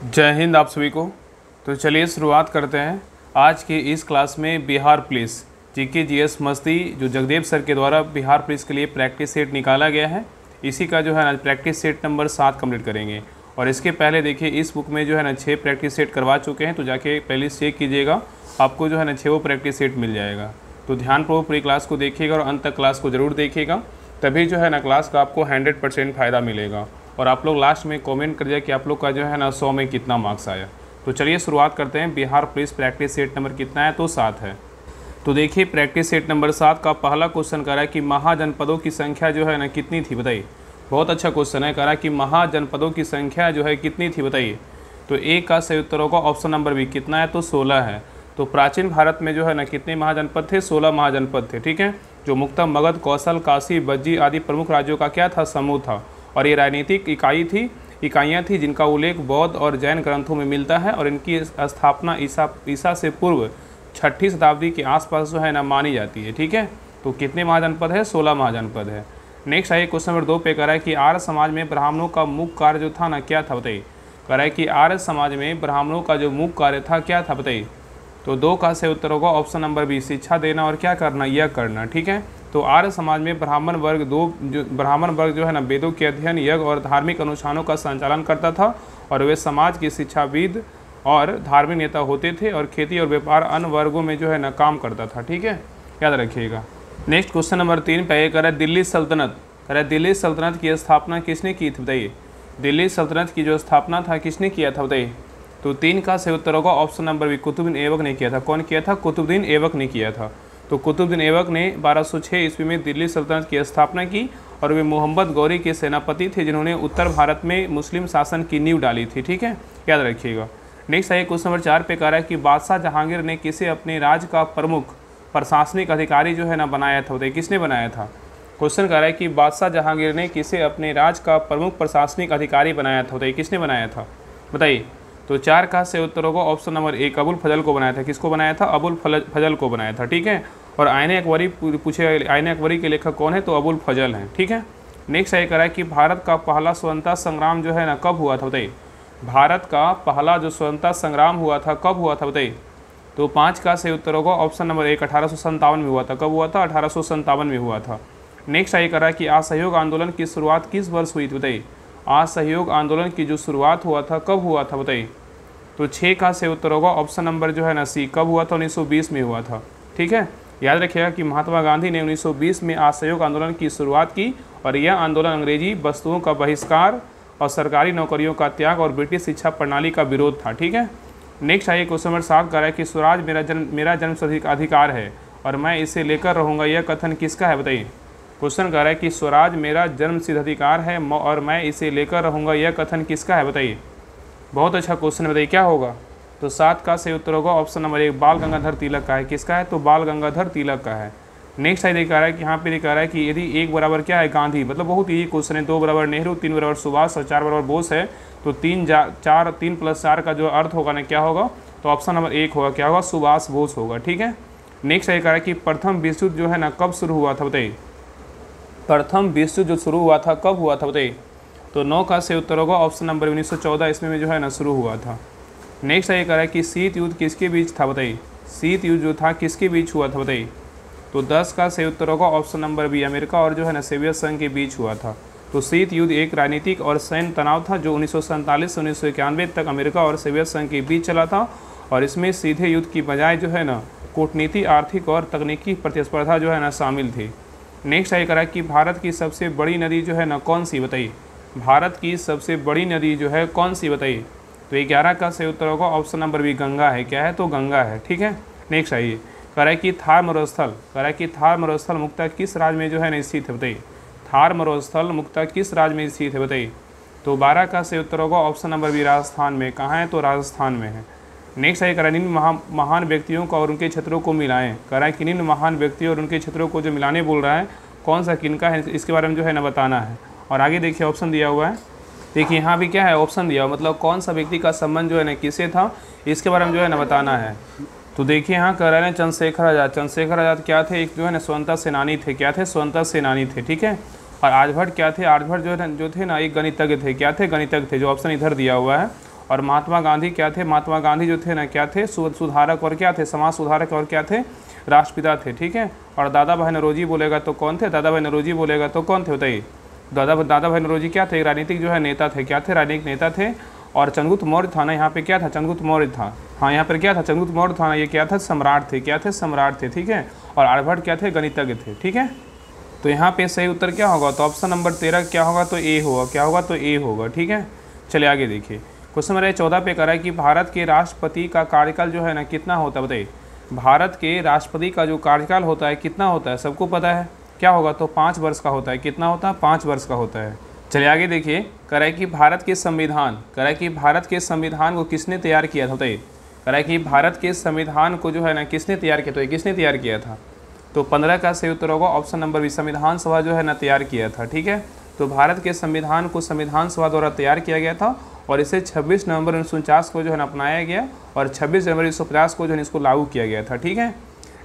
जय हिंद आप सभी को। तो चलिए शुरुआत करते हैं आज की इस क्लास में। बिहार पुलिस जीके जीएस मस्ती जो जगदेव सर के द्वारा बिहार पुलिस के लिए प्रैक्टिस सेट निकाला गया है, इसी का जो है ना प्रैक्टिस सेट नंबर 7 कंप्लीट करेंगे। और इसके पहले देखिए इस बुक में जो है ना 6 प्रैक्टिस सेट करवा चुके हैं, तो जाके प्लेलिस्ट चेक कीजिएगा, आपको जो है ना 6 प्रैक्टिस सेट मिल जाएगा। तो ध्यानपूर्वक पूरी क्लास को देखिएगा और अंत तक क्लास को ज़रूर देखिएगा, तभी जो है ना क्लास का आपको 100% फ़ायदा मिलेगा। और आप लोग लास्ट में कमेंट करिए कि आप लोग का जो है ना 100 में कितना मार्क्स आया। तो चलिए शुरुआत करते हैं। Bihar police practice set number कितना है? तो 7 है। तो देखिए प्रैक्टिस सेट नंबर 7 का पहला क्वेश्चन कह रहा है कि महाजनपदों की संख्या जो है ना कितनी थी, बताइए। बहुत अच्छा क्वेश्चन है। कह रहा है कि महाजनपदों की संख्या जो है कितनी थी, बताइए। तो ए का सही उत्तर होगा ऑप्शन नंबर बी, कितना है? तो 16 है। तो प्राचीन भारत में जो है ना कितने महाजनपद थे? 16 महाजनपद थे, ठीक है। जो मुक्ता, मगध, कौशल, काशी, बज्जी आदि प्रमुख राज्यों का क्या था? समूह था। और ये राजनीतिक इकाइयाँ थी जिनका उल्लेख बौद्ध और जैन ग्रंथों में मिलता है, और इनकी स्थापना ईसा से पूर्व 6ठी शताब्दी के आसपास जो है ना मानी जाती है, ठीक है। तो कितने महाजनपद है? 16 महाजनपद है। नेक्स्ट आइए क्वेश्चन नंबर 2 पे कह रहा है कि आर्य समाज में ब्राह्मणों का मुख्य कार्य जो था ना क्या था, बताइए। कह रहा है कि आर्य समाज में ब्राह्मणों का जो मुख्य कार्य था क्या था, बताइए। तो 2 का सही उत्तर होगा ऑप्शन नंबर बी, शिक्षा देना और क्या करना? यह करना, ठीक है। तो आर्य समाज में ब्राह्मण वर्ग जो है ना वेदों के अध्ययन, यज्ञ और धार्मिक अनुष्ठानों का संचालन करता था, और वे समाज के शिक्षाविद और धार्मिक नेता होते थे, और खेती और व्यापार अन्य वर्गों में जो है ना काम करता था, ठीक है, याद रखिएगा। नेक्स्ट क्वेश्चन नंबर 3 पे कह रहा है दिल्ली सल्तनत। कह रहा है दिल्ली सल्तनत की स्थापना किसने की थी, बताइए। दिल्ली सल्तनत की जो स्थापना था किसने किया था, बताइए। तो 3 का सही उत्तर होगा option number B, Qutubuddin Aibak ने किया था। कौन किया था? कुतुबुद्दीन ऐबक ने किया था। तो कुतुबुद्दीन ऐबक ने 1206 ईस्वी में दिल्ली सल्तनत की स्थापना की, और वे मोहम्मद गौरी के सेनापति थे जिन्होंने उत्तर भारत में मुस्लिम शासन की नींव डाली थी, ठीक है, याद रखिएगा। नेक्स्ट आइए क्वेश्चन नंबर 4 पे कह रहा है कि बादशाह जहांगीर ने किसे अपने राज्य का प्रमुख प्रशासनिक अधिकारी जो है ना बनाया था, बताइए। किसने बनाया था? क्वेश्चन कह रहा है कि बादशाह जहांगीर ने किसे अपने राज्य का प्रमुख प्रशासनिक अधिकारी बनाया था, बताइए। किसने बनाया था, बताइए। तो 4 का सही उत्तर होगा ऑप्शन नंबर 1, अबुल फजल को बनाया था। किसको बनाया था? अबुल फजल को बनाया था, ठीक है। और आईने अकबरी पूछे, आईने अकबरी के लेखक कौन है? तो अबुल फजल हैं, ठीक है। नेक्स्ट ये कह रहा है कि भारत का पहला स्वतंत्रता संग्राम जो है ना कब हुआ था, बताइए। भारत का पहला जो स्वतंत्रता संग्राम हुआ था कब हुआ था, बताइए। तो 5 का सही उत्तर होगा ऑप्शन नंबर 1, 1857 में हुआ था। कब हुआ था? 1857 में हुआ था। नेक्स्ट ये कह रहा है कि असहयोग आंदोलन की शुरुआत किस वर्ष हुई थी, बताइए। असहयोग आंदोलन की जो शुरुआत हुआ था कब हुआ था, बताइए। तो 6 का सही उत्तर होगा ऑप्शन नंबर जो है ना सी, कब हुआ था? 1920 में हुआ था, ठीक है। याद रखिएगा कि महात्मा गांधी ने 1920 में असहयोग आंदोलन की शुरुआत की, और यह आंदोलन अंग्रेजी वस्तुओं का बहिष्कार और सरकारी नौकरियों का त्याग और ब्रिटिश शिक्षा प्रणाली का विरोध था, ठीक है। नेक्स्ट आइए क्वेश्चन नंबर 7 कह रहा है कि स्वराज मेरा जन्मसिद्ध अधिकार है और मैं इसे लेकर रहूँगा, यह कथन किसका है, बताइए। क्वेश्चन कह रहा है कि स्वराज मेरा जन्मसिद्ध अधिकार है और मैं इसे लेकर रहूँगा, यह कथन किसका है, बताइए। बहुत अच्छा क्वेश्चन है, बताइए क्या होगा। तो 7 का सही उत्तर होगा ऑप्शन नंबर 1, बाल गंगाधर तिलक का है। किसका है? तो बाल गंगाधर तिलक का है। नेक्स्ट है दिखा रहा है कि यहाँ पे दिखा रहा है कि यदि 1 बराबर क्या है? गांधी, मतलब बहुत ही क्वेश्चन है। 2 बराबर नेहरू, 3 बराबर सुभाष और 4 बराबर बोस है। तो 3 + 4 का जो अर्थ होगा ना क्या होगा? तो ऑप्शन नंबर 1 होगा, क्या होगा? सुभाष बोस होगा, ठीक है। नेक्स्ट है कह रहा है कि प्रथम विश्व युद्ध जो है ना कब शुरू हुआ था, बताइए। प्रथम विश्व युद्ध जो शुरू हुआ था कब हुआ था, बताइए। तो 9 का सही उत्तर होगा ऑप्शन नंबर 1914 इसमें जो है ना शुरू हुआ था। नेक्स्ट ये कह रहा है कि शीत युद्ध किसके बीच था, बताइए। शीत युद्ध जो था किसके बीच हुआ था, बताइए। तो 10 का सही उत्तर होगा ऑप्शन नंबर बी, अमेरिका और जो है ना सोवियत संघ के बीच हुआ था। तो शीत युद्ध एक राजनीतिक और सैन्य तनाव था जो 1947 से 1991 तक अमेरिका और सोवियत संघ के बीच चला था, और इसमें सीधे युद्ध की बजाय जो है ना कूटनीति, आर्थिक और तकनीकी प्रतिस्पर्धा जो है ना शामिल थी। नेक्स्ट ये कह रहा है कि भारत की सबसे बड़ी नदी जो है ना कौन सी, बताइए। भारत की सबसे बड़ी नदी जो है कौन सी, बताइए। तो 11 का सही उत्तर होगा ऑप्शन नंबर बी, गंगा है। क्या है? तो गंगा है, ठीक है। नेक्स्ट आइए कह रहा है कि थार मरुस्थल मुख्यतः किस राज्य में जो है ना स्थित है, बताइए। थार मरुस्थल मुख्यतः किस राज्य में स्थित है, बताइए। तो 12 का सही उत्तर होगा ऑप्शन नंबर बी, राजस्थान में। कहाँ है? तो राजस्थान में है। नेक्स्ट आइए कह रहा है निम्न महान व्यक्तियों को और उनके क्षेत्रों को मिलाएं। कह रहा है कि निम्न महान व्यक्तियों और उनके क्षेत्रों को जो मिलाने बोल रहा है, कौन सा किनका है, इसके बारे में जो है ना बताना है। और आगे देखिए ऑप्शन दिया हुआ है, देखिए यहाँ भी क्या है ऑप्शन दिया हुआ, मतलब कौन सा व्यक्ति का संबंध जो है ना किससे था, इसके बारे में जो है ना बताना है। तो देखिए यहाँ कह रहे हैं चंद्रशेखर आज़ाद क्या थे? एक जो है ना स्वतंत्रता सेनानी थे। क्या थे? स्वतंत्रता सेनानी थे, ठीक है। और आर्यभट्ट क्या थे? आर्यभट्ट जो थे ना एक गणितज्ञ थे। क्या थे? गणितज्ञ थे, जो ऑप्शन इधर दिया हुआ है। और महात्मा गांधी क्या थे, महात्मा गांधी जो थे ना क्या थे, सुधारक और क्या थे, समाज सुधारक और क्या थे, राष्ट्रपिता थे, ठीक है। और दादा भाई नौरोजी बोलेगा तो कौन थे, दादा भाई नौरोजी बोलेगा तो कौन थे बताइए। दादा भाई नौरोजी क्या थे, राजनीतिक जो है नेता थे, क्या थे, राजनीतिक नेता थे। और चंद्रगुप्त मौर्य था ना, यहाँ पे क्या था, चंद्रगुप्त मौर्य था, हाँ यहाँ पर क्या था, चंद्रगुप्त मौर्य था ना, ये क्या था, सम्राट थे, क्या थे, सम्राट थे, ठीक है। और आर्यभट्ट क्या थे, गणितज्ञ थे, ठीक है। तो यहाँ पे सही उत्तर क्या होगा, तो ऑप्शन नंबर 13 क्या होगा, तो ए होगा, क्या होगा, तो ए होगा, ठीक है। चलिए आगे देखिए, क्वेश्चन नंबर 14 पे करा है कि भारत के राष्ट्रपति का कार्यकाल जो है ना कितना होता है बताइए। भारत के राष्ट्रपति का जो कार्यकाल होता है कितना होता है, सबको पता है, क्या होगा, तो 5 वर्ष का होता है, कितना होता है, 5 वर्ष का होता है। चलिए आगे देखिए, करा है कि भारत के संविधान, करा है कि भारत के संविधान को किसने तैयार किया था बताइए। करा है कि भारत के संविधान को जो है ना किसने तैयार किया, तो ये किसने तैयार किया था, तो 15 का सही उत्तर होगा ऑप्शन नंबर बी, संविधान सभा जो है ना तैयार किया था, ठीक है। तो भारत के संविधान को संविधान सभा द्वारा तैयार किया गया था और इसे 26 नवंबर 1949 को जो है ना अपनाया गया और 26 जनवरी 1950 को जो है इसको लागू किया गया था, ठीक है।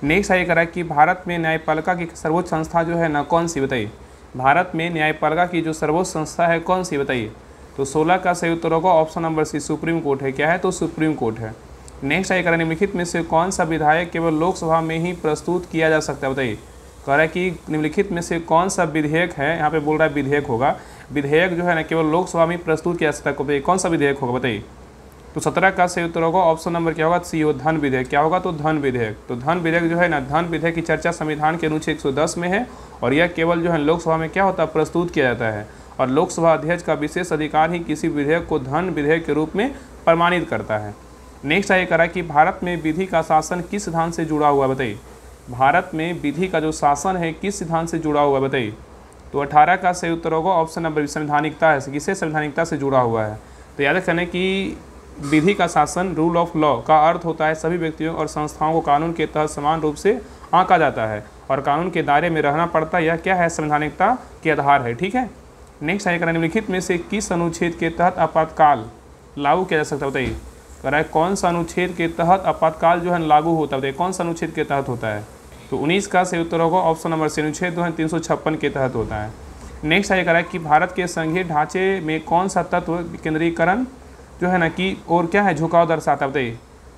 नेक्स्ट आगे करा कि भारत में न्यायपालिका की सर्वोच्च संस्था जो है ना कौन सी बताइए। भारत में न्यायपालिका की जो सर्वोच्च संस्था है कौन सी बताइए। तो 16 का सही उत्तर होगा option number C, Supreme Court है, क्या है, तो सुप्रीम कोर्ट है। नेक्स्ट आगे करा निम्नलिखित में से कौन सा विधेयक केवल लोकसभा में ही प्रस्तुत किया जा सकता है बताइए। कह रहा है कि निम्नलिखित में से कौन सा विधेयक है, यहाँ पे बोल रहा है विधेयक होगा, विधेयक जो है ना केवल लोकसभा में प्रस्तुत किया जा सकता है, कौन सा विधेयक होगा बताइए। तो 17 का सही उत्तर होगा ऑप्शन नंबर क्या होगा, सी, धन विधेयक, क्या होगा, तो धन विधेयक। तो धन विधेयक जो है ना, धन विधेयक की चर्चा संविधान के अनुच्छेद 110 में है और यह केवल जो है लोकसभा में क्या होता है, प्रस्तुत किया जाता है और लोकसभा अध्यक्ष का विशेष अधिकार ही किसी विधेयक को धन विधेयक के रूप में प्रमाणित करता है। नेक्स्ट आगे करा कि भारत में विधि का शासन किस सिद्धांत से जुड़ा हुआ बताइए। भारत में विधि का जो शासन है किस सिद्धांत से जुड़ा हुआ बताइए। तो 18 का सही उत्तर होगा ऑप्शन नंबर संवैधानिकता है, किससे, संवैधानिकता से जुड़ा हुआ है। तो याद रखना कि विधि का शासन, रूल ऑफ लॉ का अर्थ होता है सभी व्यक्तियों और संस्थाओं को कानून के तहत समान रूप से आंका जाता है और कानून के दायरे में रहना पड़ता है, यह क्या है, संवैधानिकता के आधार है, ठीक है। नेक्स्ट आगे निम्नलिखित में से किस अनुच्छेद के तहत आपातकाल लागू किया जा सकता है बताइए। कह रहा है कौन सा अनुच्छेद के तहत आपातकाल जो है लागू होता है बताइए, कौन सा अनुच्छेद के तहत होता है। तो 19 का सही उत्तर होगा ऑप्शन नंबर सी, अनुच्छेद 356 के तहत होता है। नेक्स्ट आगे कह रहा है कि भारत के संघीय ढांचे में कौन सा तत्व केंद्रीकरण जो है ना कि और क्या है, झुकाव दर्शाता है बताइए।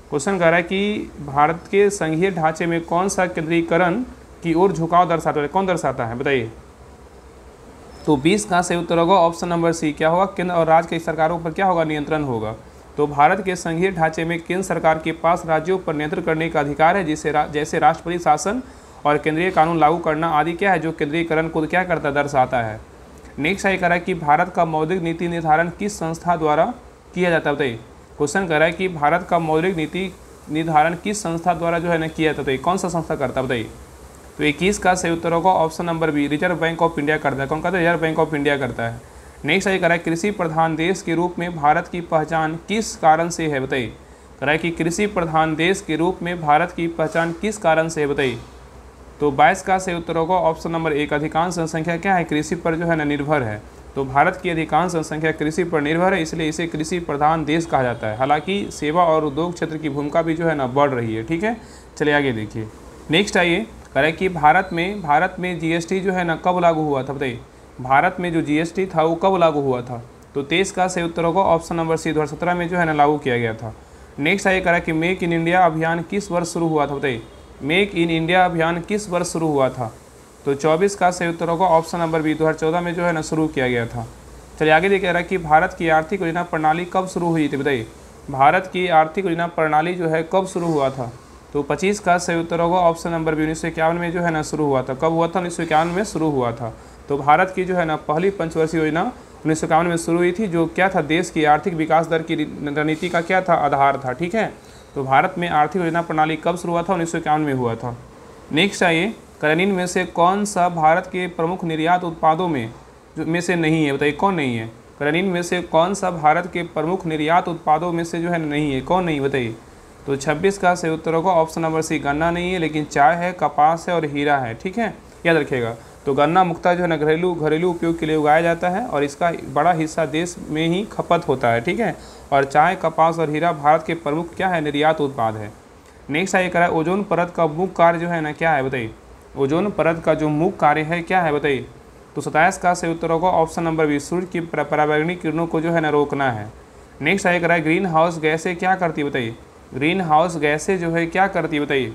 क्वेश्चन कह रहा है कि भारत के संघीय ढांचे में कौन सा केंद्रीकरण की ओर झुकाव दर्शाता है, कौन दर्शाता है बताइए। तो 20 का सही उत्तर होगा ऑप्शन नंबर सी, क्या होगा, केंद्र और राज्य की सरकारों पर क्या होगा, नियंत्रण होगा। तो भारत के संघीय ढांचे में केंद्र सरकार के पास राज्यों पर नियंत्रण करने का अधिकार है, जैसे राष्ट्रपति शासन और केंद्रीय कानून लागू करना आदि क्या है, जो केंद्रीकरण को क्या करता है, दर्शाता है। नेक्स्ट आगे कह रहा है कि भारत का मौद्रिक नीति निर्धारण किस संस्था द्वारा किया जाता है बताइए। क्वेश्चन कह रहा है कि भारत का मौद्रिक नीति निर्धारण किस संस्था द्वारा जो है ना किया जाता है, कौन सा संस्था करता है बताइए। तो 21 का सही उत्तर होगा option number B, Reserve Bank of India करता है, कौन करता है, रिजर्व बैंक ऑफ इंडिया करता है। नेक्स्ट आगे कह रहा है कृषि प्रधान देश के रूप में भारत की पहचान किस कारण से है बताइए। कह रहा है कि कृषि प्रधान देश के रूप में भारत की पहचान किस कारण से है बताइए। तो 22 का सही उत्तर होगा ऑप्शन नंबर 1, अधिकांश जनसंख्या क्या है, कृषि पर जो है ना निर्भर है। तो भारत की अधिकांश जनसंख्या कृषि पर निर्भर है, इसलिए इसे कृषि प्रधान देश कहा जाता है। हालांकि सेवा और उद्योग क्षेत्र की भूमिका भी जो है ना बढ़ रही है, ठीक है। चलिए आगे देखिए, नेक्स्ट आइए कह रहा है कि भारत में जीएसटी जो है ना कब लागू हुआ था बताइए। भारत में जो जीएसटी था वो कब लागू हुआ था। तो 23 का सही उत्तर होगा ऑप्शन नंबर सी, 2017 में जो है ना लागू किया गया था। नेक्स्ट आइए कह रहा है कि मेक इन इंडिया अभियान किस वर्ष शुरू हुआ था बताइए। मेक इन इंडिया अभियान किस वर्ष शुरू हुआ था। तो 24 का सही उत्तर होगा ऑप्शन नंबर बी, 2014 में जो है ना शुरू किया गया था। चलिए आगे देखिए, रहा है कि भारत की आर्थिक योजना प्रणाली कब शुरू हुई थी बताइए। भारत की आर्थिक योजना प्रणाली जो है कब शुरू हुआ था। तो 25 का सही उत्तर होगा ऑप्शन नंबर बी, 1951 में जो है ना शुरू हुआ था। कब हुआ था, 1951 में शुरू हुआ था। तो भारत की जो है ना पहली पंचवर्षीय योजना 1951 में शुरू हुई थी, जो क्या था, देश की आर्थिक विकास दर की रणनीति का क्या था, आधार था, ठीक है। तो भारत में आर्थिक योजना प्रणाली कब शुरू हुआ था, 1951 में हुआ था। नेक्स्ट आइए, निम्न में से कौन सा भारत के प्रमुख निर्यात उत्पादों में से नहीं है बताइए, कौन नहीं है। निम्न में से कौन सा भारत के प्रमुख निर्यात उत्पादों में से जो है नहीं है, कौन नहीं बताइए। तो 26 का सही उत्तर होगा ऑप्शन नंबर सी, गन्ना नहीं है, लेकिन चाय है, कपास है और हीरा है, ठीक है, याद रखिएगा। तो गन्ना मुख्यतः जो है ना घरेलू उपयोग के लिए उगाया जाता है और इसका बड़ा हिस्सा देश में ही खपत होता है, ठीक है। और चाय, कपास और हीरा भारत के प्रमुख क्या है, निर्यात उत्पाद है। नेक्स्ट आइए करा, ओजोन परत का मुख्य कार्य जो है ना क्या है बताइए। ओजोन परत का जो मुख्य कार्य है क्या है बताइए। तो 27 का सही उत्तर होगा ऑप्शन नंबर बी, सूर्य की पराबैंगनी किरणों को जो है ना रोकना है। नेक्स्ट आगे करा है ग्रीन हाउस गैसें क्या करती है बताइए, ग्रीन हाउस गैसें जो है क्या करती है बताइए।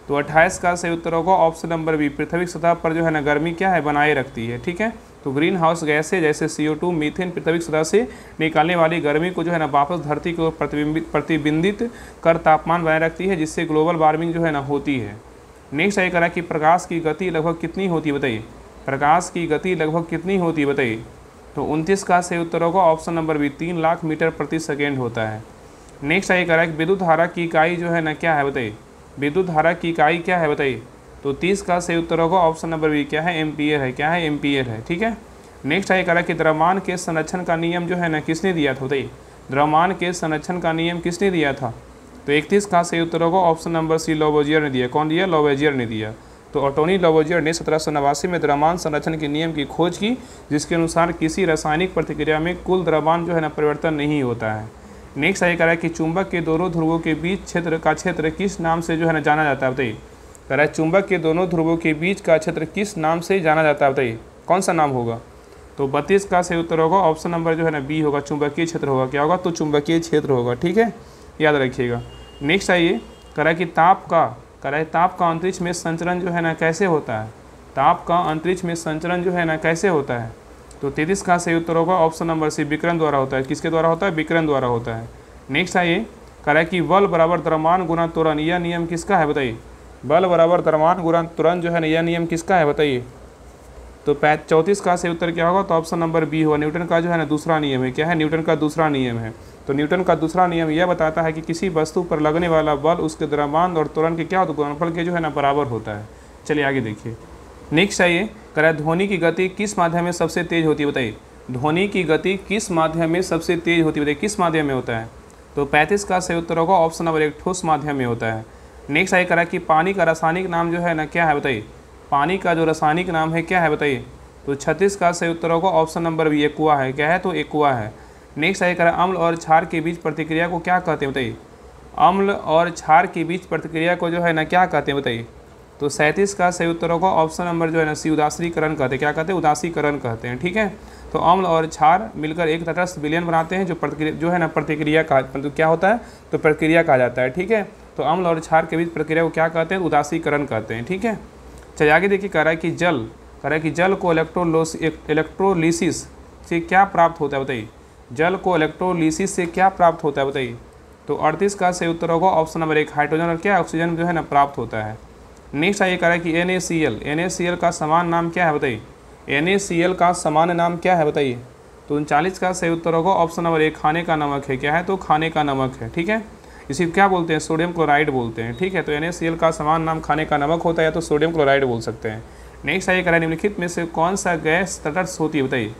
तो 28 का सही उत्तर होगा ऑप्शन नंबर बी, पृथ्वी की सतह पर जो है ना गर्मी क्या है बनाए रखती है। ठीक है, तो ग्रीन हाउस गैसें जैसे CO2 मीथेन पृथ्वी की सतह से निकालने वाली गर्मी को जो है ना वापस धरती को प्रतिबिंबित कर तापमान बनाए रखती है, जिससे ग्लोबल वार्मिंग जो है ना होती है। नेक्स्ट आगे करा कि प्रकाश की गति लगभग कितनी होती है बताइए, प्रकाश की गति लगभग कितनी होती है बताइए। तो 29 का सही उत्तर होगा option number B, 3 lakh metre प्रति सेकेंड होता है। नेक्स्ट आगे करा कि विद्युत धारा की इकाई जो है ना क्या है बताइए, विद्युत धारा की इकाई क्या है बताइए। तो 30 का सही उत्तर होगा ऑप्शन नंबर बी, क्या है एम्पियर है, क्या है एम्पियर है। ठीक है, नेक्स्ट आगे करा कि द्रव्यमान के संरक्षण का नियम जो है ना किसने दिया था बताइए, द्रव्यमान के संरक्षण का नियम किसने दिया था। तो 31 का सही उत्तर होगा ऑप्शन नंबर सी, लॉवोजियर ने दिया। कौन दिया, लॉवोजियर ने दिया। तो ऑटोनी लॉवोजियर ने 1789 में द्रव्यमान संरक्षण के नियम की खोज की, जिसके अनुसार किसी रासायनिक प्रतिक्रिया में कुल द्रव्यमान जो है ना परिवर्तन नहीं होता है। नेक्स्ट आगे कह रहा है कि चुंबक के दोनों ध्रुवों के बीच क्षेत्र किस नाम से जो है ना जाना जाता है बताइए। कह रहा है चुंबक के दोनों ध्रुवों के बीच का क्षेत्र किस नाम से जाना जाता है बताइए, कौन सा नाम होगा। तो 32 का सही उत्तर होगा ऑप्शन नंबर जो है ना बी होगा, चुंबकीय क्षेत्र होगा। क्या होगा, तो चुंबकीय क्षेत्र होगा। ठीक है, याद रखिएगा। नेक्स्ट आइए, कह रहा है कि ताप का अंतरिक्ष में संचरण जो है ना कैसे होता है, ताप का अंतरिक्ष में संचरण जो है ना कैसे होता है। तो 33 का सही उत्तर होगा ऑप्शन नंबर सी, विकिरण द्वारा होता है। किसके द्वारा होता है, विकिरण द्वारा होता है। नेक्स्ट आइए, कह रहा है कि बल बराबर द्रव्यमान गुना त्वरण, यह नियम किसका है बताइए। बल बराबर द्रव्यमान गुना त्वरण जो है ना यह नियम किसका है बताइए। तो 34 का सही उत्तर क्या होगा, तो ऑप्शन नंबर बी होगा, न्यूटन का जो है ना दूसरा नियम है। क्या है, न्यूटन का दूसरा नियम है। तो न्यूटन का दूसरा नियम यह बताता है कि किसी वस्तु पर लगने वाला बल उसके द्रव्यमान और त्वरण के क्या होता है, गुणनफल के जो है ना बराबर होता है। चलिए आगे देखिए। नेक्स्ट आइए, कह रहा है ध्वनि की गति किस माध्यम में सबसे तेज होती है बताइए। ध्वनि की गति किस माध्यम में सबसे तेज होती है बताइए, किस माध्यम में होता है। तो 35 का सही उत्तर होगा ऑप्शन नंबर 1, ठोस माध्यम में होता है। नेक्स्ट आइए, कह रहा है कि पानी का रासायनिक नाम जो है ना क्या है बताइए, पानी का जो रासायनिक नाम है क्या है बताइए। तो 36 का सही उत्तर होगा ऑप्शन नंबर बी, एक्वा है। क्या है, तो एक्वा है। नेक्स्ट आइए, कह रहा है अम्ल और क्षार के बीच प्रतिक्रिया को क्या कहते हैं बताइए। अम्ल और क्षार के बीच प्रतिक्रिया को जो है ना क्या कहते हैं बताइए। तो 37 का सही उत्तर होगा ऑप्शन नंबर जो है ना सी, उदासीकरण कहते हैं। क्या कहते हैं, उदासीकरण कहते हैं। ठीक है, तो अम्ल और क्षार मिलकर एक तटस्थ विलयन बनाते हैं, जो है ना प्रतिक्रिया का मतलब क्या होता है, तो प्रक्रिया कहा जाता है। ठीक है, तो अम्ल और क्षार के बीच प्रक्रिया को क्या कहते हैं, उदासीकरण कहते हैं। ठीक है, चलिए आगे देखिए। कह रहा है कि जल को इलेक्ट्रोलिसिस से क्या प्राप्त होता है बताइए। जल को इलेक्ट्रोलिसिस से क्या प्राप्त होता है बताइए। तो 38 का सही उत्तर होगा ऑप्शन नंबर 1, हाइड्रोजन और क्या ऑक्सीजन जो है ना प्राप्त होता है। नेक्स्ट आइए, कह रहा है कि NaCl का समान नाम क्या है बताइए। NaCl का समान नाम क्या है बताइए। तो 39 का सही उत्तर होगा ऑप्शन नंबर 1, खाने का नमक है। क्या है, तो खाने का नमक है। ठीक है, इसी क्या बोलते हैं, सोडियम क्लोराइड बोलते हैं। ठीक है, तो NaCl का समान नाम खाने का नमक होता है, या तो सोडियम क्लोराइड बोल सकते हैं। नेक्स्ट आइए, कह रहा है निम्नलिखित में से कौन सा गैस तटस्थ होती है बताइए।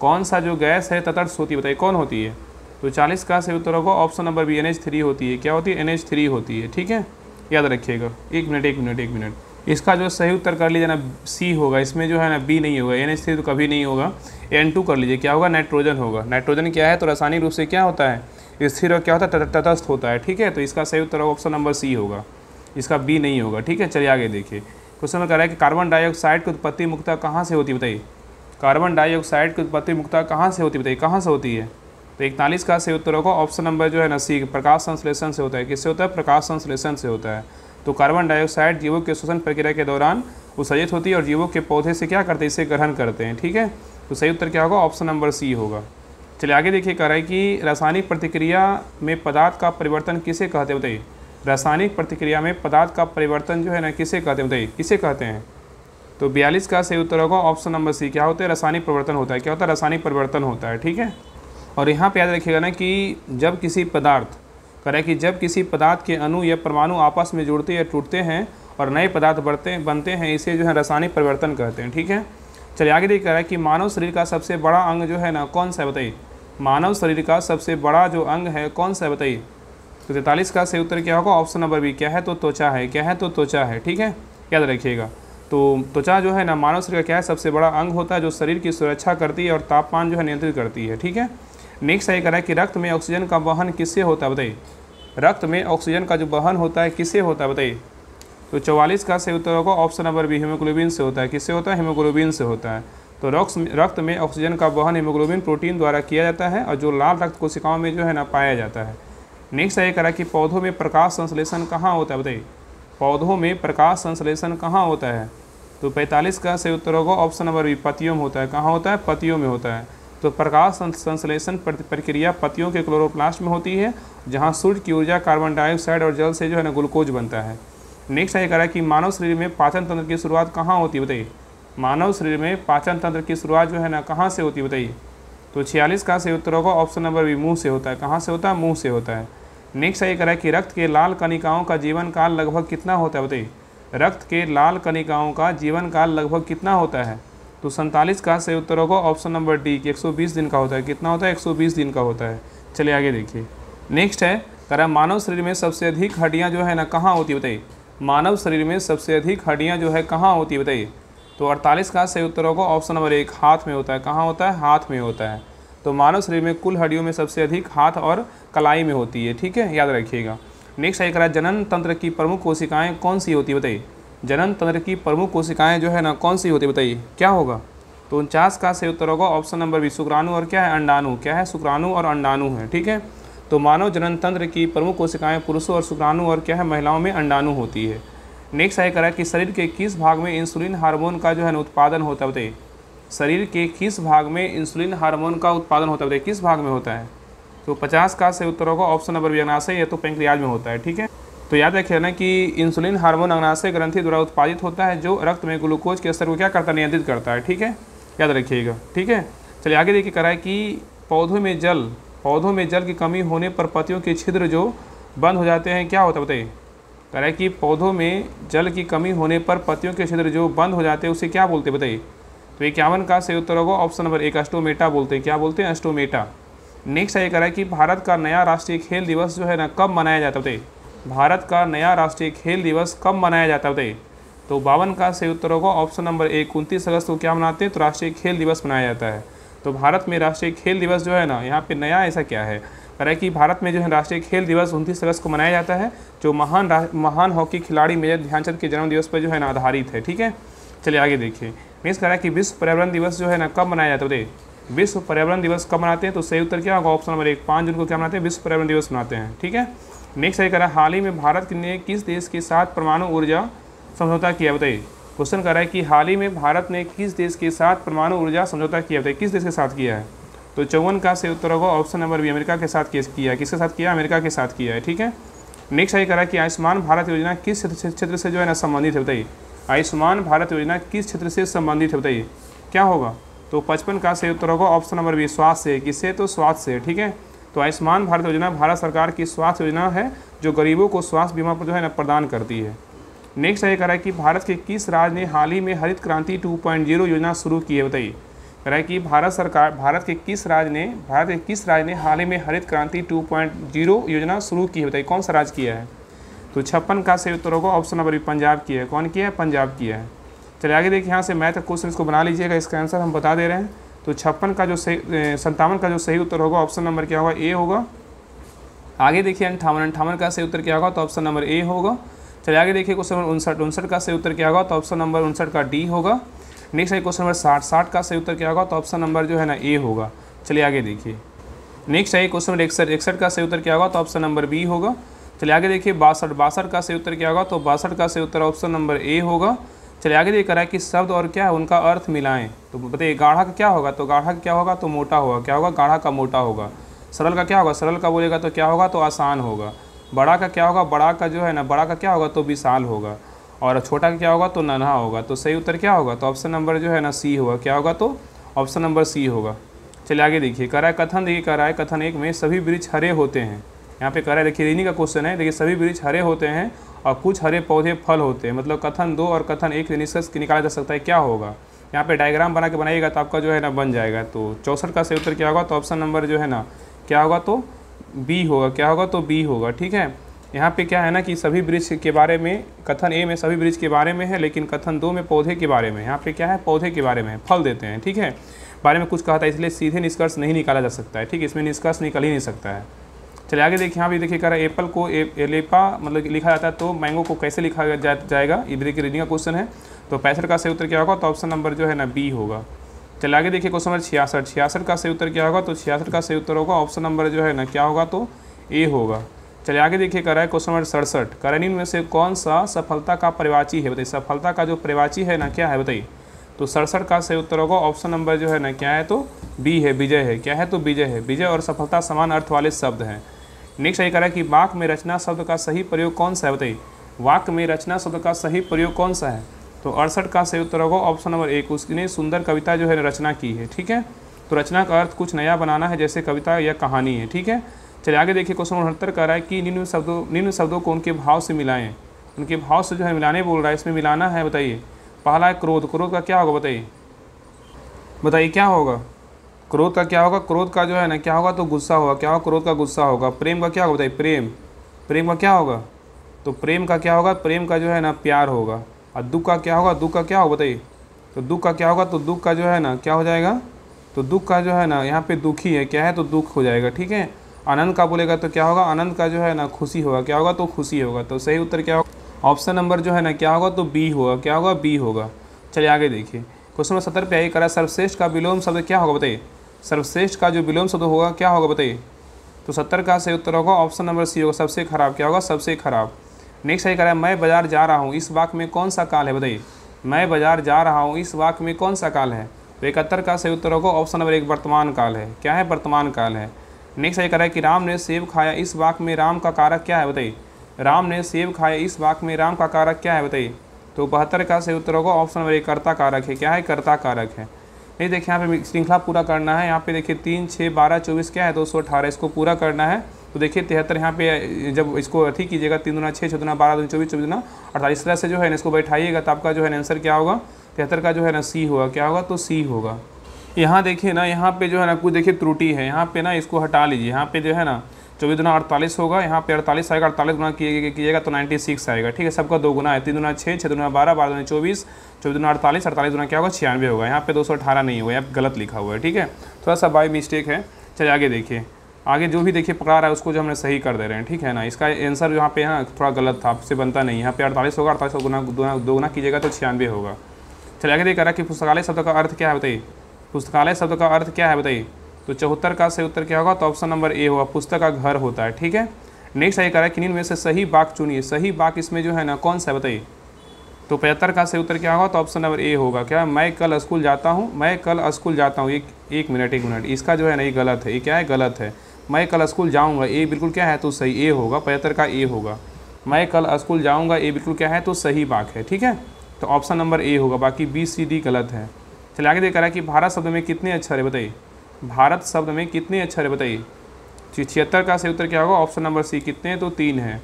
कौन सा जो गैस है तटस्थ होती है बताइए, कौन होती है। तो 40 का सही उत्तर होगा ऑप्शन नंबर बी, NH3 होती है। क्या होती है, NH3 होती है। ठीक है, याद रखिएगा। एक मिनट, इसका जो सही उत्तर कर लीजिए ना सी होगा, इसमें जो है ना बी नहीं होगा। NH3 तो कभी नहीं होगा। N2 कर लीजिए, क्या होगा, नाइट्रोजन होगा। नाइट्रोजन क्या है, तो रासायनिक रूप से क्या होता है, स्थिर और क्या होता है, तटस्थ होता है। ठीक है, तो इसका सही उत्तर ऑप्शन नंबर सी होगा, इसका बी नहीं होगा। ठीक है, चलिए आगे देखिए। क्वेश्चन में कह रहा है कि कार्बन डाइऑक्साइड की उत्पत्ति मुख्यतः कहाँ से होती है बताइए। कार्बन डाइऑक्साइड की उत्पत्ति मुख्यतः कहाँ से होती है बताइए, कहाँ से होती है। तो 41 का सही उत्तर होगा ऑप्शन नंबर जो है ना सी, प्रकाश संश्लेषण से होता है। किससे होता है, प्रकाश संश्लेषण से होता है। तो कार्बन डाइऑक्साइड जीवों के श्वसन प्रक्रिया के दौरान उत्सर्जित होती है और जीवों के पौधे से क्या करते हैं, इसे ग्रहण करते हैं। ठीक है, तो सही उत्तर क्या होगा, ऑप्शन नंबर सी होगा। चलिए आगे देखिए। कह रहा है कि रासायनिक प्रतिक्रिया में पदार्थ का परिवर्तन किसे कहते हैं बताइए। रासायनिक प्रतिक्रिया में पदार्थ का परिवर्तन जो है ना किसे कहते हैं बताइए, किसे कहते हैं। तो 42 का सही उत्तर होगा ऑप्शन नंबर सी, क्या होता है, रासायनिक परिवर्तन होता है। क्या होता है, रासायनिक परिवर्तन होता है। ठीक है, और यहाँ पे याद रखिएगा ना कि जब किसी पदार्थ, कह रहा है कि जब किसी पदार्थ के अणु या परमाणु आपस में जुड़ते या टूटते हैं और नए पदार्थ बनते हैं, इसे जो है रासायनिक परिवर्तन कहते हैं। ठीक है, चलिए आगे देखिए। कह रहा है कि मानव शरीर का सबसे बड़ा अंग जो है ना कौन सा है बताइए। मानव शरीर का सबसे बड़ा जो अंग है कौन सा है बताइए। तो 43 का सही उत्तर क्या होगा, ऑप्शन नंबर बी, क्या है, तो त्वचा है। क्या है, तो त्वचा है। ठीक है, याद रखिएगा। तो त्वचा जो है ना मानव शरीर का क्या है, सबसे बड़ा अंग होता है, जो शरीर की सुरक्षा करती है और तापमान जो है नियंत्रित करती है। ठीक है, नेक्स्ट ये कह रहा है कि रक्त में ऑक्सीजन का वहन किससे होता है बताइए। रक्त में ऑक्सीजन का जो वहन होता है किससे होता है बताइए। तो 44 का सही उत्तर होगा ऑप्शन नंबर बी, हीमोग्लोबिन से होता है। किससे होता है, हीमोग्लोबिन से होता है। तो रक्त में ऑक्सीजन का वहन हीमोग्लोबिन प्रोटीन द्वारा किया जाता है और जो लाल रक्त कोशिकाओं में जो है ना पाया जाता है। नेक्स्ट है करा कि पौधों में प्रकाश संश्लेषण कहाँ होता है, बताइए पौधों में प्रकाश संश्लेषण कहाँ होता है। तो 45 का सही उत्तर होगा ऑप्शन नंबर बी, पत्तियों में होता है। कहाँ होता है, पत्तियों में होता है। तो प्रकाश संश्लेषण प्रक्रिया पत्तियों के क्लोरोप्लास्ट में होती है, जहाँ सूर्य की ऊर्जा कार्बन डाइऑक्साइड और जल से जो है ना ग्लूकोज बनता है। नेक्स्ट है करा कि मानव शरीर में पाचन तंत्र की शुरुआत कहाँ होती है, बताइए मानव शरीर में पाचन तंत्र की शुरुआत जो है ना कहाँ से होती है, बताइए। तो 46 का सही उत्तर होगा ऑप्शन नंबर बी, मुंह से होता है। कहाँ से होता है, मुंह से होता है। नेक्स्ट है करा कि रक्त के लाल कणिकाओं का जीवन काल लगभग कितना होता है, बताइए रक्त के लाल कणिकाओं का जीवन काल लगभग कितना होता है। तो 47 का सही उत्तर होगा ऑप्शन नंबर डी कि 120 दिन का होता है। कितना होता है, 120 दिन का होता है। चलिए आगे देखिए। नेक्स्ट है करा मानव शरीर में सबसे अधिक हड्डियाँ जो है ना कहाँ होती है, बताइए मानव शरीर में सबसे अधिक हड्डियाँ जो है कहाँ होती है, बताइए। तो 48 का सही उत्तर होगा ऑप्शन नंबर 1, हाथ में होता है। कहाँ होता है, हाथ में होता है। तो मानव शरीर में कुल हड्डियों में सबसे अधिक हाथ और कलाई में होती है, ठीक है, याद रखिएगा। नेक्स्ट है करा जनन तंत्र की प्रमुख कोशिकाएं कौन सी होती है, बताइए जनन तंत्र की प्रमुख कोशिकाएं जो है ना कौन सी होती है, बताइए क्या होगा। तो 49 का सही उत्तर होगा ऑप्शन नंबर बी, शुक्राणु और क्या है, अंडाणु। क्या है, शुक्राणु और अंडाणु है, ठीक है। तो मानव जनन तंत्र की प्रमुख कोशिकाएं पुरुषों और शुक्राणु और क्या है, महिलाओं में अंडाणु होती है। नेक्स्ट है करा कि शरीर के किस भाग में इंसुलिन हार्मोन का जो है ना उत्पादन होता है, बताइए शरीर के किस भाग में इंसुलिन हार्मोन का उत्पादन होता है, बताइए किस भाग में होता है। तो 50 का सही उत्तर होगा ऑप्शन नंबर बी, अग्नाशय या तो पैंक्रियाज में होता है, ठीक है। तो याद रखिए ना कि इंसुलिन हार्मोन अग्नाशय ग्रंथि द्वारा उत्पादित होता है, जो रक्त में ग्लूकोज के स्तर को क्या करता है, नियंत्रित करता है, ठीक है, याद रखिएगा, ठीक है। चलिए आगे देखिए करा है कि पौधों में जल की कमी होने पर पत्तियों के छिद्र जो बंद हो जाते हैं क्या होता है, बताइए करा है कि पौधों में जल की कमी होने पर पत्तियों के छिद्र जो बंद हो जाते हैं उसे क्या बोलते हैं, बताइए। तो 51 का सही उत्तर होगा ऑप्शन नंबर 1, अस्टोमेटा बोलते हैं। क्या बोलते हैं, अस्टोमेटा। नेक्स्ट है करा है कि भारत का नया राष्ट्रीय खेल दिवस जो है ना कब मनाया जाता है, बताइए भारत का नया राष्ट्रीय खेल दिवस कब मनाया जाता है, बताइए। तो 52 का सही उत्तर होगा ऑप्शन नंबर 1, 29 अगस्त को क्या मनाते हैं, तो राष्ट्रीय खेल दिवस मनाया जाता है। तो भारत में राष्ट्रीय खेल दिवस जो है ना यहाँ पे नया ऐसा क्या है, कह रहा है कि भारत में जो है राष्ट्रीय खेल दिवस 29 अगस्त को मनाया जाता है, जो महान हॉकी खिलाड़ी मेजर ध्यानचंद के जन्म दिवस पर जो है ना आधारित है, ठीक है। चलिए आगे देखिए। नेक्स्ट कह रहा है कि विश्व पर्यावरण दिवस जो है ना कब मनाया जाता है, विश्व पर्यावरण दिवस कब मनाते हैं। तो सही उत्तर क्या होगा ऑप्शन नंबर 1, 5 जून को क्या मनाते हैं, विश्व पर्यावरण दिवस मनाते हैं, ठीक है। नेक्स्ट है कह रहा है हाल ही में भारत ने किस देश के साथ परमाणु ऊर्जा समझौता किया, बताइए। क्वेश्चन कर रहा है कि हाल ही में भारत ने किस देश के साथ परमाणु ऊर्जा समझौता किया, बताइए किस देश के साथ किया है। तो 54 का सही उत्तर होगा ऑप्शन नंबर बी, अमेरिका के साथ किया है। किसके साथ किया, अमेरिका के साथ किया है, ठीक है। नेक्स्ट है कह रहा है कि आयुष्मान भारत योजना किस क्षेत्र से जो है ना संबंधित है, बताइए आयुष्मान भारत योजना किस क्षेत्र से संबंधित है, बताइए क्या होगा। तो 55 का सही उत्तर होगा ऑप्शन नंबर बी, स्वास्थ्य से। किससे, तो स्वास्थ्य से, ठीक है। तो आयुष्मान भारत योजना भारत सरकार की स्वास्थ्य योजना है, जो गरीबों को स्वास्थ्य बीमा पर जो है ना प्रदान करती है। नेक्स्ट है कह रहा है कि भारत के किस राज्य ने हाल ही में हरित क्रांति 2.0 योजना शुरू की है, बताइए। कह रहा है कि भारत के किस राज्य ने हाल ही में हरित क्रांति 2.0 योजना शुरू की है, बताइए कौन सा राज्य किया है। तो 56 का सही उत्तर होगा ऑप्शन नंबर बी, पंजाब किया है। कौन किया है, पंजाब किया है। चलिए आगे देखिए, यहाँ से मैथ क्वेश्चन इसको बना लीजिएगा, इसका आंसर हम बता दे रहे हैं। तो 57 का जो 57 का जो सही उत्तर होगा ऑप्शन नंबर क्या होगा, ए होगा। आगे देखिए 58 का सही उत्तर क्या होगा, तो ऑप्शन नंबर ए होगा। चलिए आगे देखिए क्वेश्चन नंबर 59 का सही उत्तर क्या होगा, तो ऑप्शन नंबर 59 का डी होगा। नेक्स्ट है क्वेश्चन नंबर 60 का सही उत्तर क्या होगा, तो ऑप्शन नंबर जो है ना ए होगा। चलिए आगे देखिए। नेक्स्ट है क्वेश्चन नंबर 61 का सही उत्तर क्या होगा, तो ऑप्शन नंबर बी होगा। चलिए आगे देखिए 62 का सही उत्तर क्या होगा, तो 62 का सही उत्तर ऑप्शन नंबर ए होगा। चलिए आगे देखिए कह रहा है कि शब्द और क्या है उनका अर्थ मिलाएं। तो बताइए गाढ़ा का क्या होगा, तो गाढ़ा का क्या होगा, तो मोटा होगा। क्या होगा, गाढ़ा का मोटा होगा। सरल का क्या होगा, सरल का बोलेगा तो क्या होगा, तो आसान होगा। बड़ा का क्या होगा, बड़ा का जो है ना बड़ा का क्या होगा, तो विशाल होगा। और छोटा का क्या होगा, तो नन्हा होगा। तो सही उत्तर क्या होगा, तो ऑप्शन नंबर जो है ना सी होगा। क्या होगा, तो ऑप्शन नंबर सी होगा। चलिए आगे देखिए कह रहा है कथन, देखिए कह रहा है कथन 1 में सभी वृक्ष हरे होते हैं। यहाँ पे कह रहा है देखिए रीनी का क्वेश्चन है, देखिए सभी वृक्ष हरे होते हैं और कुछ हरे पौधे फल होते हैं। मतलब कथन 2 और कथन 1 निष्कर्ष निकाला जा सकता है क्या होगा। यहाँ पे डायग्राम बना के बनाइएगा तो आपका जो है ना बन जाएगा। तो 64 का सही उत्तर क्या होगा, तो ऑप्शन नंबर जो है ना क्या होगा, तो बी होगा। क्या होगा, तो बी होगा, ठीक है। यहाँ पे क्या है ना कि सभी वृक्ष के बारे में कथन ए में सभी वृक्ष के बारे में है, लेकिन कथन 2 में पौधे के बारे में। यहाँ पे क्या है, पौधे के बारे में, फल देते हैं, ठीक है, बारे में कुछ कहा था, इसलिए सीधे निष्कर्ष नहीं निकाला जा सकता है, ठीक, इसमें निष्कर्ष निकल ही नहीं सकता है। चलिए आगे देखिए, यहाँ भी देखिए कह रहा है एप्पल को एलेपा मतलब लिखा जाता है, तो मैंगो को कैसे लिखा जाएगा, ये देखिए रीडिंग का क्वेश्चन है। तो 65 का सही उत्तर क्या होगा, तो ऑप्शन नंबर जो है ना बी होगा। चलिए आगे देखिए क्वेश्चन नंबर 66। 66 का सही उत्तर क्या होगा? तो 66 का सही उत्तर होगा ऑप्शन नंबर जो है ना क्या होगा? तो ए होगा। चलिए आगे देखिए कर रहा है क्वेश्चन नंबर 67। कर निम्न में से कौन सा सफलता का परिवाची है? बताइए सफलता का जो परिवाची है ना क्या है बताइए? तो 67 का सही उत्तर होगा ऑप्शन नंबर जो है ना क्या है? तो बी है, विजय है। क्या है? तो विजय है। विजय और सफलता समान अर्थ वाले शब्द हैं। नेक्स्ट सही करा कि वाक्य में रचना शब्द का सही प्रयोग कौन सा है? बताइए वाक्य में रचना शब्द का सही प्रयोग कौन सा है? तो 68 का सही उत्तर होगा ऑप्शन नंबर 1। उसने सुंदर कविता जो है रचना की है। ठीक है, तो रचना का अर्थ कुछ नया बनाना है, जैसे कविता या कहानी है। ठीक है, चलिए आगे देखिए क्वेश्चन 69 कह रहा है कि निम्न शब्दों को उनके भाव से मिलाएं। उनके भाव से जो है मिलाने बोल रहा है, इसमें मिलाना है। बताइए पहला है क्रोध। क्रोध का क्या होगा? बताइए क्या होगा? क्रोध का क्या होगा? क्रोध का जो है ना क्या होगा? तो गुस्सा होगा। क्या होगा? क्रोध का गुस्सा होगा। प्रेम का क्या होगा? बताइए प्रेम। प्रेम का क्या होगा? तो प्रेम का क्या होगा? प्रेम का जो है ना प्यार होगा। और दुख का क्या होगा? दुख का क्या होगा? बताइए तो दुख का क्या होगा? तो दुख का जो है ना क्या हो जाएगा? तो दुख का जो है ना यहाँ पे दुखी है, क्या है? तो दुख हो जाएगा। ठीक है, आनंद का बोलेगा तो क्या होगा? आनंद का जो है ना खुशी होगा। क्या होगा? तो खुशी होगा। तो सही उत्तर क्या होगा? ऑप्शन नंबर जो है ना क्या होगा? तो बी होगा। क्या होगा? बी होगा। चलिए आगे देखिए क्वेश्चन नंबर 70 पे आई करा सर्वश्रेष्ठ का विलोम शब्द क्या होगा? बताइए सर्वश्रेष्ठ का जो विलोम शब्द होगा क्या होगा? बताइए तो 70 का सही उत्तर होगा ऑप्शन नंबर सी होगा, सबसे खराब। क्या होगा? सबसे खराब। नेक्स्ट सही करा मैं बाजार जा रहा हूँ, इस वाक्य में कौन सा काल है? बताइए मैं बाजार जा रहा हूँ, इस वाक्य में कौन सा काल है? तो 71 का सही उत्तर होगा ऑप्शन नंबर 1 वर्तमान काल है। क्या है? वर्तमान काल है। नेक्स्ट सही करा है कि राम ने सेब खाया, इस वाक्य में राम का कारक क्या है? बताइए राम ने सेब खाया, इस वाक्य में राम का कारक क्या है? बताइए तो 72 का सही उत्तर होगा ऑप्शन नंबर 1 कर्ता कारक है। क्या है? कर्ता कारक है। नहीं देखिए यहाँ पे श्रृंखला पूरा करना है। यहाँ पे देखिए 3, 6, 12, 24 क्या है? 218 इसको पूरा करना है। तो देखिए 73 यहाँ पे जब इसको अथी कीजिएगा 3 दूना 6, 6 दूना 12, 24, 24 दूना 48, इस तरह से जो है ना इसको बैठाइएगा तो आपका जो है आंसर क्या होगा? 73 का जो है ना सी होगा। क्या होगा? तो सी होगा। यहाँ देखिए ना यहाँ पे जो है ना कुछ देखिए त्रुटि है, यहाँ पे ना इसको हटा लीजिए। यहाँ पे जो है ना 24 दूना 48 होगा, यहाँ पे 48 आएगा, 48 गुना कीजिएगा तो 96 आएगा। ठीक है, सबका 2 गुना है। 3 दूना 6, 6 दूना 12, 12 दूना 24, 24 दूना 48, 48 दूना क्या होगा? 96 होगा। यहाँ पे 218 नहीं होगा, यहाँ पे गलत लिखा हुआ है। ठीक है, थोड़ा सा बाई मिस्टेक है। चलिए आगे देखिए, आगे जो भी देखिए पकड़ा रहा है उसको जो हमने सही कर दे रहे हैं। ठीक है ना, इसका आंसर यहाँ पे है थोड़ा गलत था, आपसे बनता नहीं। यहाँ पे 48 होगा, 48 गुना 2 गुना कीजिएगा तो 96 होगा। चलिए आगे देखा कि पुस्तकालय शब्द का अर्थ क्या है? बताइए पुस्तकालय शब्द का अर्थ क्या है? बताइए तो 74 का सही उत्तर क्या होगा? तो ऑप्शन नंबर ए होगा, पुस्तक का घर होता है। ठीक है, नेक्स्ट सही करा कि निम्न में से सही वाक्य चुनिए। सही वाक्य इसमें जो है ना कौन सा है? बताइए तो 75 का सही उत्तर क्या होगा? तो ऑप्शन नंबर ए होगा। क्या? मैं कल स्कूल जाता हूँ, मैं कल स्कूल जाता हूँ। एक मिनट इसका जो है ना ये गलत है। ये क्या है? गलत है। मैं कल स्कूल जाऊँगा, ए बिल्कुल क्या है? तो सही ए होगा। 75 का ए होगा। मैं कल स्कूल जाऊँगा, ए बिल्कुल क्या है? तो सही वाक्य है। ठीक है, तो ऑप्शन नंबर ए होगा, बाकी बी सी डी गलत है। चलिए आगे देख रहा है कि भारत शब्द में कितने अक्षर है? बताइए भारत शब्द में कितने अक्षर है? बताइए 76 का सही उत्तर क्या होगा? ऑप्शन नंबर सी कितने? तो 3 है।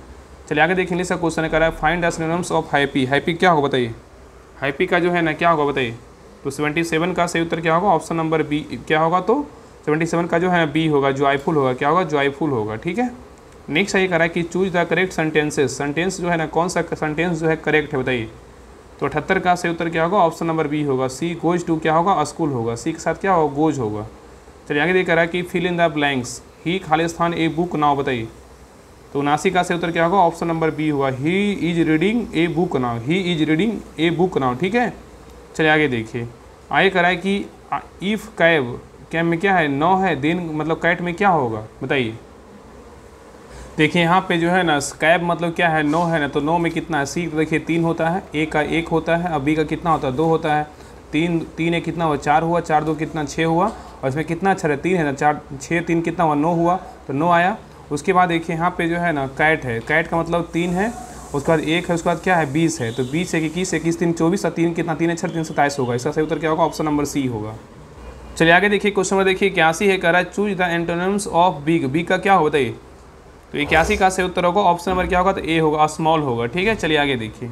चलिए आगे देखेंगे, इसका क्वेश्चन है, है find the synonyms of happy. Happy क्या होगा? बताइए हैप्पी का जो है ना क्या होगा? बताइए तो 77 का सही उत्तर क्या होगा? ऑप्शन नंबर बी क्या होगा? तो 77 का जो है ना बी होगा, जॉयफुल होगा। क्या होगा? जॉयफुल होगा। ठीक है, नेक्स्ट सही करा है कि choose the correct sentences. Sentence जो है ना कौन सा सेंटेंस जो है करेक्ट है? बताइए तो 78 का सही उत्तर क्या होगा? ऑप्शन नंबर बी होगा, सी गोज टू क्या होगा? स्कूल होगा। सी के साथ क्या होगा? गोज होगा। चलिए आगे देख रहा है कि फिल इन द ब्लैंक्स, ही खालिस्तान ए बुक नाउ। बताइए तो 79 का सही उत्तर क्या होगा? ऑप्शन नंबर बी होगा, he is reading A book now. He is reading A book now. ठीक है, चलिए आगे देखिए, आगे करा है कि इफ़ कैब में क्या है? 9 है, देन मतलब कैट में क्या होगा? बताइए देखिए यहाँ पे जो है ना कैब मतलब क्या है? 9 है ना, तो 9 में कितना है? सी देखिए 3 होता है, ए का 1 होता है, अब बी का कितना होता है? 2 होता है। 3 एक कितना हुआ? 4 हुआ, 4 2 कितना? 6 हुआ। और इसमें कितना अक्षर है? 3 है ना, 4 6 3 कितना हुआ? 9 हुआ, तो 9 आया। उसके बाद देखिए यहाँ पे जो है ना कैट है, कैट का मतलब 3 है, उसके बाद 1 है, उसके बाद क्या है? 20 है, तो 20 है 21, 21 3 24 और 3 कितना? 3 अक्षर 327 होगा। इसका सही उत्तर क्या होगा? ऑप्शन नंबर सी होगा। चलिए आगे देखिए, क्वेश्चन नंबर देखिए 81 है, कह रहा है choose the antonyms of big. Big का क्या होगा? बताइए तो 81 का सही उत्तर होगा, ऑप्शन नंबर क्या होगा? तो ए होगा, स्मॉल होगा। ठीक है, चलिए आगे देखिए,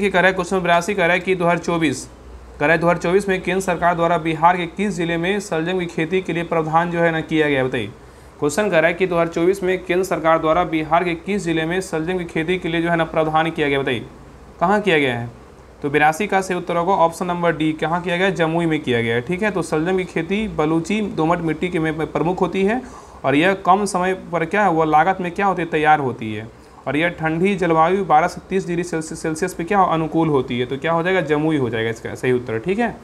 कह रहा है क्वेश्चन नंबर 82 कह रहा है कि 2024 में केंद्र सरकार द्वारा बिहार के किस जिले में शलजम की खेती के लिए प्रावधान जो है ना किया गया? बताइए क्वेश्चन कह रहा है कि 2024 में केंद्र सरकार द्वारा बिहार के किस जिले में शलजम की खेती के लिए जो है ना प्रावधान किया गया? बताइए कहाँ किया गया है? तो 82 का सही उत्तर होगा, ऑप्शन नंबर डी। कहाँ किया गया? जमुई में किया गया है। ठीक है, तो शलजम की खेती बलूची दोमट मिट्टी के में प्रमुख होती है और यह कम समय पर क्या है? वह लागत में क्या होती है? तैयार होती है। और यह ठंडी जलवायु 12 से 30 डिग्री सेल्सियस पे क्या अनुकूल होती है। तो क्या हो जाएगा? जमुई हो जाएगा इसका सही उत्तर। ठीक है,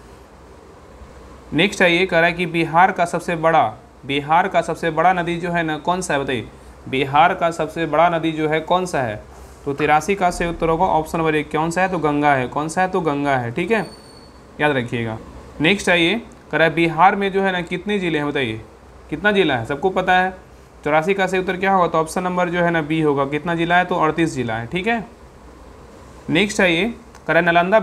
नेक्स्ट है ये कह रहा है कि बिहार का सबसे बड़ा नदी जो है ना कौन सा है बताइए। बिहार का सबसे बड़ा नदी जो है कौन सा है? तो 83 का से उत्तर होगा ऑप्शन नंबर 1 कौन सा है? तो गंगा है। कौन सा है? तो गंगा है। ठीक है, याद रखिएगा। नेक्स्ट है ये कह रहा है बिहार में जो है ना कितने ज़िले हैं बताइए। कितना ज़िला है सबको पता है। 84 का से उत्तर क्या होगा? तो ऑप्शन नंबर जो है ना बी होगा। कितना ज़िला है? तो 38 ज़िला है। ठीक है। नेक्स्ट है ये कह रहा है नालंदा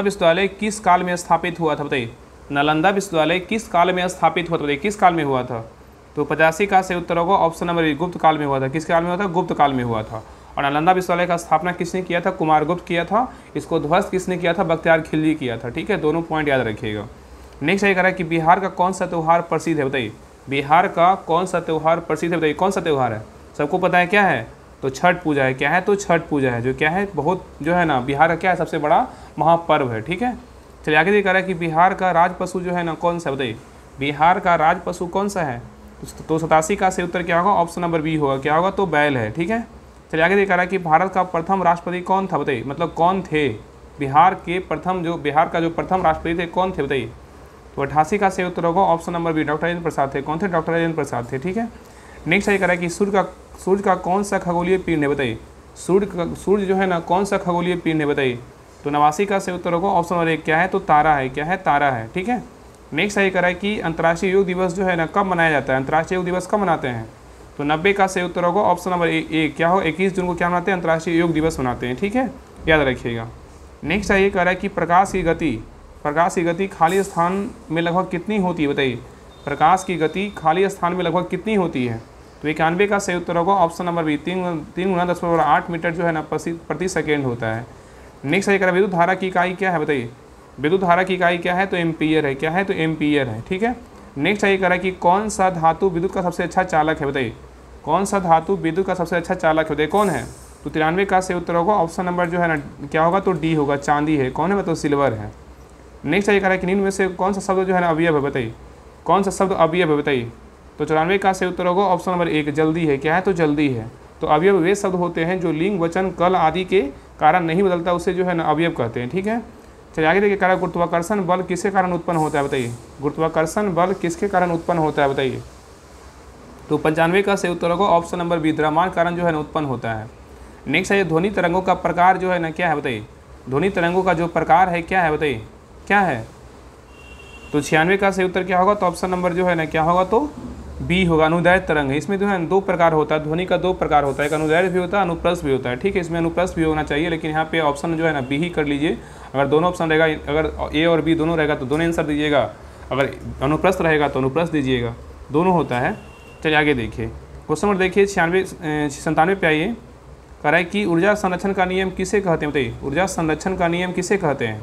विश्वविद्यालय किस काल में स्थापित हुआ था बताइए। नालंदा विश्वविद्यालय किस काल में स्थापित हुआ था बताइए। किस काल में हुआ था? तो 85 का से उत्तर होगा ऑप्शन नंबर बी गुप्त काल में हुआ था। किस काल में हुआ था? गुप्त काल में हुआ था। और नालंदा विश्वविद्यालय का स्थापना किसने किया था? कुमारगुप्त किया था। इसको ध्वस्त किसने किया था? बख्तियार खिलजी किया था। ठीक है, दोनों पॉइंट याद रखिएगा। नेक्स्ट ये कह रहा है कि बिहार का कौन सा त्यौहार प्रसिद्ध है बताइए। बिहार का कौन सा त्यौहार प्रसिद्ध है बताइए। कौन सा त्यौहार है? सबको पता है क्या है? तो छठ पूजा है। क्या है? तो छठ पूजा है, जो क्या है बहुत जो है ना बिहार का क्या है सबसे बड़ा महापर्व है। ठीक है, चलिए आगे ये कह रहा है कि बिहार का राज पशु जो है ना कौन सा बताइए। बिहार का राज पशु कौन सा है? तो 87 का से उत्तर क्या होगा? ऑप्शन नंबर बी होगा। क्या होगा? तो बैल है। ठीक है, चलिए आगे ये कह रहा है कि भारत का प्रथम राष्ट्रपति कौन था बताइए। मतलब कौन थे बिहार का जो प्रथम राष्ट्रपति थे कौन थे बताइए। तो 88 का से उत्तर होगा option number B doctor Rajendra Prasad थे। कौन थे? डॉक्टर राजेंद्र प्रसाद थे। ठीक है, नेक्स्ट ये कह रहा है कि सूर्य का कौन सा खगोलीय पिंड है बताइए। सूर्य जो है ना कौन सा खगोलीय पिंड है बताइए। तो 89 का से उत्तर होगा ऑप्शन नंबर 1 क्या है? तो तारा है। क्या है? तारा है। ठीक है, नेक्स्ट ये कह रहा है कि अंतर्राष्ट्रीय योग दिवस जो है ना कब मनाया जाता है। अंतर्राष्ट्रीय योग दिवस कब मनाते हैं? तो 90 का से उत्तर होगा ऑप्शन नंबर ए क्या हो? 21 जून को क्या मनाते हैं? अंतर्राष्ट्रीय योग दिवस मनाते हैं। ठीक है, याद रखिएगा। नेक्स्ट ये कह रहा है कि प्रकाश की गति खाली स्थान में लगभग कितनी होती है बताइए। प्रकाश की गति खाली स्थान में लगभग कितनी होती है? तो 91 का सही उत्तर होगा ऑप्शन नंबर बी 3×10⁸ मीटर जो है ना प्रति सेकेंड होता है। नेक्स्ट ये कह रहा है विद्युत धारा की इकाई क्या है बताइए। विद्युत धारा की इकाई क्या है? तो एम्पीयर है। क्या है? तो एम्पीयर है। ठीक है, नेक्स्ट ये कह रहा है कि कौन सा धातु विद्युत का सबसे अच्छा चालक है बताइए। कौन सा धातु विद्युत का सबसे अच्छा चालक है बताइए। कौन है? तो 93 का सही उत्तर होगा ऑप्शन नंबर जो है ना क्या होगा? तो डी होगा। चांदी है। कौन है? मतलब सिल्वर है। नेक्स्ट ये कह रहा है कि निम्न में से कौन सा शब्द जो है ना अवयव है बताइए। कौन सा शब्द अवयव है बताइए। तो 94 का सही उत्तर होगा ऑप्शन नंबर 1 जल्दी है। क्या है? तो जल्दी है। तो अवयव वे शब्द होते हैं जो लिंग वचन कल आदि के कारण नहीं बदलता, उसे जो है ना अवयव कहते हैं। ठीक है, चलिए आगे देखिए कह रहा है गुरुत्वाकर्षण बल किसके कारण उत्पन्न होता है बताइए। गुरुत्वाकर्षण बल किसके कारण उत्पन्न होता है बताइए। तो 95 का सही उत्तर होगा ऑप्शन नंबर बी द्रव्यमान कारण जो है ना उत्पन्न होता है। नेक्स्ट है ध्वनि तरंगों का प्रकार जो है ना क्या है बताइए। ध्वनि तरंगों का जो प्रकार है क्या है बताइए। क्या है? तो 96 का सही उत्तर क्या होगा? तो ऑप्शन नंबर जो है ना क्या होगा? तो बी होगा। अनुदैर्घ्य तरंग है। इसमें जो है 2 प्रकार होता है। ध्वनि का 2 प्रकार होता है, एक अनुदैर्घ्य भी होता है, अनुप्रस्थ भी होता है। ठीक है, इसमें अनुप्रस्थ भी होना चाहिए, लेकिन यहाँ पे ऑप्शन जो है ना बी ही कर लीजिए। अगर दोनों ऑप्शन रहेगा, अगर ए और बी दोनों रहेगा तो दोनों आंसर दीजिएगा, अगर अनुप्रस्थ रहेगा तो अनुप्रस्थ दीजिएगा, दोनों होता है। चलिए आगे देखिए क्वेश्चन नंबर देखिए 97 पे आइए। कह रहा है कि ऊर्जा संरक्षण का नियम किसे कहते हैं बताइए। ऊर्जा संरक्षण का नियम किसे कहते हैं?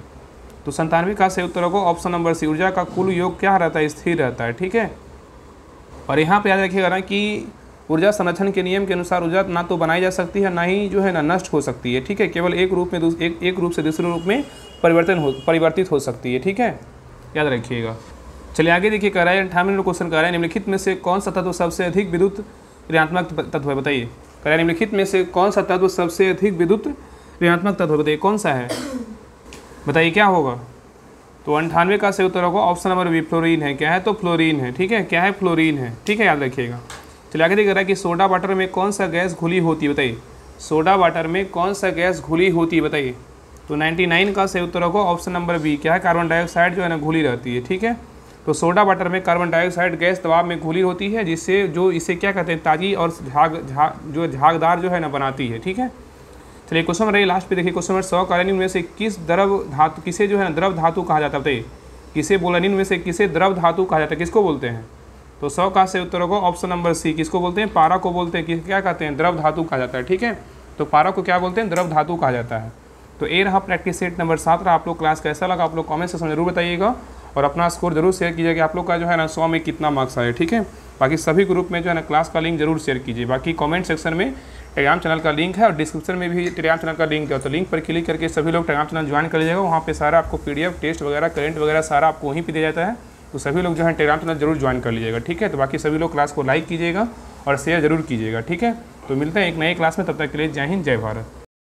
तो 97 का सही उत्तर होगा ऑप्शन नंबर सी ऊर्जा का कुल योग क्या रहता है? स्थिर रहता है। ठीक है, और यहाँ पे याद रखिएगा ना कि ऊर्जा संरक्षण के नियम के अनुसार ऊर्जा ना तो बनाई जा सकती है, ना ही जो है ना नष्ट हो सकती है। ठीक है, केवल एक रूप से दूसरे रूप में परिवर्तित हो सकती है। ठीक है, याद रखिएगा। चलिए आगे देखिए कह रहा है 98 नंबर क्वेश्चन कह रहा है निम्नलिखित में से कौन सा तत्व सबसे अधिक विद्युत ऋणात्मक तत्व है बताइए। कह रहा है निम्नलिखित में से कौन सा तत्व सबसे अधिक विद्युत ऋणात्मक तत्व है बताइए। कौन सा है बताइए, क्या होगा? तो 98 का सही उत्तर होगा ऑप्शन नंबर बी फ्लोरीन है। क्या है? तो फ्लोरीन है। ठीक है, क्या है? फ्लोरीन है। ठीक है, याद रखिएगा। चलिए आगे देख रहा है कि सोडा वाटर में कौन सा गैस घुली होती है बताइए। सोडा वाटर में कौन सा गैस घुली होती है बताइए। तो 99 का सही उत्तर होगा ऑप्शन नंबर बी क्या है? कार्बन डाइऑक्साइड जो है ना घुली रहती है। ठीक है, तो सोडा वाटर में कार्बन डाइऑक्साइड गैस दबाव में घुली होती है, जिससे जो इसे क्या कहते हैं ताज़ी और झागदार जो है ना बनाती है। ठीक है, चलिए क्वेश्चन नंबर लास्ट पे देखिए क्वेश्चन नंबर 100 का निम्न में से किसे जो है ना द्रव धातु कहा जाता है बताइए। किसे बोला? निम्न में से किसे द्रव धातु कहा जाता है? किसको बोलते हैं? तो 100 का से उत्तर होगा ऑप्शन नंबर सी किसको बोलते हैं? पारा को बोलते हैं। क्या कहते हैं? द्रव धातु कहा जाता है। ठीक है, तो पारा को क्या बोलते हैं? द्रव धातु कहा जाता है। तो ये रहा प्रैक्टिस सेट नंबर 7 रहा। आप लोग क्लास कैसा लगा आप लोग कमेंट सेक्शन में जरूर बताइएगा, और अपना स्कोर जरूर शेयर कीजिएगा कि आप लोग का जो है ना 100 में कितना मार्क्स आए। ठीक है, बाकी सभी ग्रुप में जो है ना क्लास का लिंक जरूर शेयर कीजिए। बाकी कमेंट सेक्शन में टेलीग्राम चैनल का लिंक है और डिस्क्रिप्शन में भी टेलीग्राम चैनल का लिंक है, तो लिंक पर क्लिक करके सभी लोग टेलीग्राम चैनल ज्वाइन कर लीजिएगा। वहाँ पे सारा आपको PDF टेस्ट वगैरह करंट वगैरह सारा आपको वहीं पे दिया जाता है, तो सभी लोग जो है टेलीग्राम चैनल जरूर ज्वाइन कर लीजिएगा। ठीक है, तो बाकी सभी लोग क्लास को लाइक कीजिएगा और शेयर जरूर कीजिएगा। ठीक है, तो मिलते हैं एक नई क्लास में, तब तक के लिए जय हिंद जय भारत।